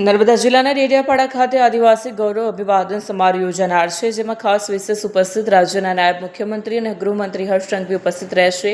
નર્મદા જિલ્લાના ડેડિયાપાડા ખાતે આદિવાસી ગૌરવ અભિવાદન સમારોહ યોજાનાર છે, જેમાં ખાસ વિશેષ ઉપસ્થિત રાજ્યના નાયબ મુખ્યમંત્રી અને ગૃહમંત્રી હર્ષ સંઘવી ઉપસ્થિત રહેશે।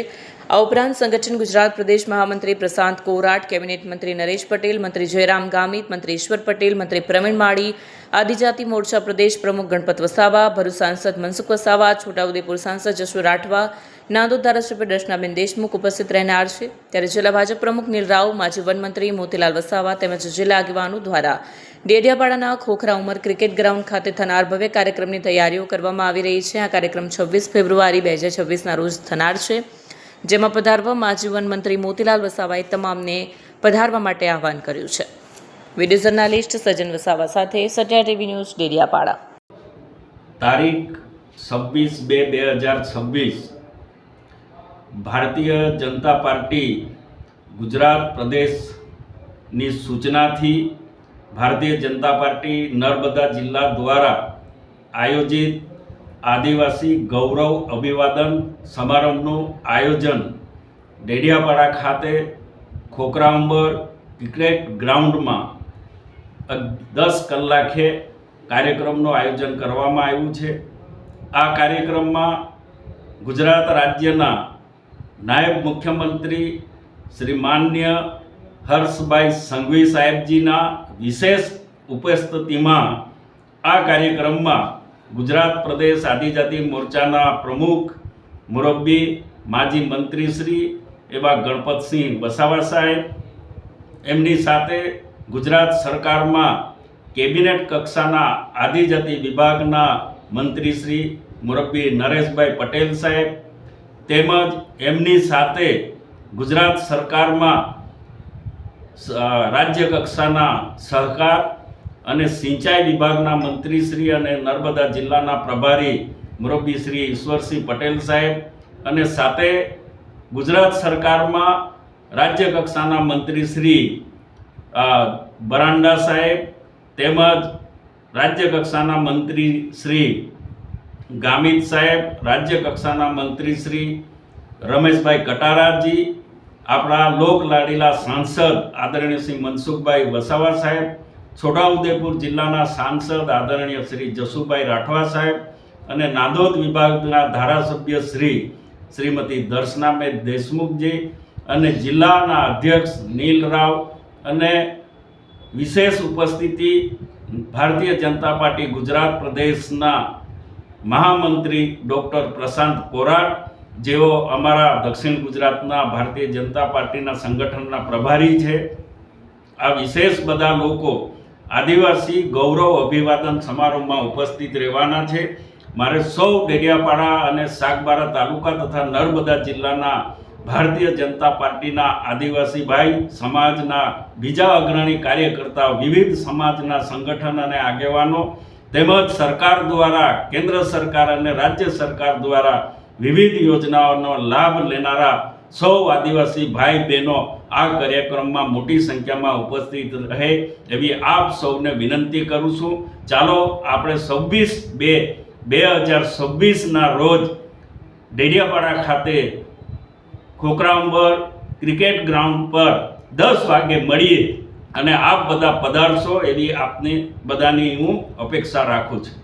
આ ઉપરાંત સંગઠન ગુજરાત પ્રદેશ મહામંત્રી પ્રશાંત કોરાટ, કેબિનેટ મંત્રી નરેશ પટેલ, મંત્રી જયરામ ગામિત, મંત્રી ઈશ્વર પટેલ, મંત્રી પ્રવીણ માળી, આદિજાતિ મોરચા પ્રદેશ પ્રમુખ ગણપત વસાવા, ભરૂચ સાંસદ મનસુખ વસાવા, છોટાઉદેપુર સાંસદ જશુ રાઠવા, નાંદોદ ધારાસભ્ય દર્શનાબેન દેશમુખ ઉપસ્થિત રહેનાર છે। ત્યારે જિલ્લા ભાજપ પ્રમુખ નીલ રાવ, માજી વનમંત્રી મોતીલાલ વસાવા તેમજ જિલ્લા આગેવાનો દ્વારા ડેડિયાપાડાના ખોખરા ઉમર ક્રિકેટ ગ્રાઉન્ડ ખાતે થનાર ભવ્ય કાર્યક્રમની તૈયારીઓ કરવામાં આવી રહી છે। આ કાર્યક્રમ 26 ફેબ્રુઆરી 2026ના રોજ થનાર છે, જેમાં પધારવા માજી વનમંત્રી મોતીલાલ વસાવાએ તમામને પધારવા માટે આહવાન કર્યું છે। વિડીયો જર્નાલિસ્ટ સજન વસાવા સાથે સત્યા ટીવી ન્યૂઝ ડેડિયાપાડા। તારીખ 26/2/2026 ભારતીય જનતા પાર્ટી ગુજરાત પ્રદેશની સૂચનાથી ભારતીય જનતા પાર્ટી નર્મદા જિલ્લા દ્વારા આયોજિત આદિવાસી ગૌરવ અભિવાદન સમારંભનું આયોજન ડેડિયાપાડા ખાતે ખોખરા ઉંબર ક્રિકેટ ગ્રાઉન્ડમાં 10 કલાકે કાર્યક્રમનું આયોજન કરવામાં આવ્યું છે। આ કાર્યક્રમમાં ગુજરાત રાજ્યના નાયબ મુખ્યમંત્રી શ્રી માનનીય હર્ષભાઈ સંઘવી સાહેબજીના વિશેષ ઉપસ્થિતિમાં આ કાર્યક્રમમાં ગુજરાત પ્રદેશ આદિજાતિ મોરચાના પ્રમુખ મુરબ્બી માજી મંત્રી શ્રી એવા ગણપતસિંહ વસાવા સાહેબ, એમની સાથે ગુજરાત સરકારમાં કેબિનેટ કક્ષાના આદિજાતિ વિભાગના મંત્રી શ્રી મુરબ્બી નરેશભાઈ પટેલ સાહેબ, તેમજ એમની સાથે ગુજરાત સરકારમાં રાજ્ય કક્ષાના સહકાર અને સિંચાઈ વિભાગના મંત્રી શ્રી અને નર્મદા જિલ્લાના પ્રભારી મુરબ્બી શ્રી ઈશ્વરસિંહ પટેલ સાહેબ, અને સાથે ગુજરાત સરકારમાં રાજ્ય કક્ષાના મંત્રી શ્રી બરાંડા સાહેબ, તેમજ રાજ્ય કક્ષાના મંત્રી શ્રી ગામિત સાહેબ, રાજ્ય કક્ષાના મંત્રી શ્રી રમેશભાઈ કટારાજી, આપણા લોકલાડીલા સાંસદ આદરણીય શ્રી મનસુખભાઈ વસાવા સાહેબ, છોટાઉદેપુર જિલ્લાના સાંસદ આદરણીય શ્રી જશુભાઈ રાઠવા સાહેબ, અને નાંદોદ વિભાગના ધારાસભ્ય શ્રીમતી દર્શનાબેન દેશમુખજી, અને જિલ્લાના અધ્યક્ષ નીલ રાવ, અને વિશેષ ઉપસ્થિતિ ભારતીય જનતા પાર્ટી ગુજરાત પ્રદેશના મહામંત્રી ડૉક્ટર પ્રશાંત કોરાટ, જેઓ અમારા દક્ષિણ ગુજરાતના ભારતીય જનતા પાર્ટીના સંગઠનના પ્રભારી છે। આ વિશેષ બધા લોકો આદિવાસી ગૌરવ અભિવાદન સમારોહમાં ઉપસ્થિત રહેવાના છે। મારે સૌ ડેડિયાપાડા અને સાગબારા તાલુકા તથા નર્મદા જિલ્લાના ભારતીય જનતા પાર્ટીના આદિવાસી ભાઈ સમાજના બીજા અગ્રણી કાર્યકર્તા, વિવિધ સમાજના સંગઠન અને આગેવાનો, તેમજ સરકાર દ્વારા, કેન્દ્ર સરકાર અને રાજ્ય સરકાર દ્વારા વિવિધ યોજનાઓનો લાભ લેનારા સૌ આદિવાસી ભાઈ બહેનો આ કાર્યક્રમમાં મોટી સંખ્યામાં ઉપસ્થિત રહે એવી આપ સૌને વિનંતી કરું છું। ચાલો આપણે 26/2/2026ના રોજ ડેડિયાપાડા ખાતે ખોખરા ઉંબર ક્રિકેટ ગ્રાઉન્ડ પર 10 વાગે મળીએ અને આપ બધા પધારશો એવી આપની બધાની હું અપેક્ષા રાખું છું।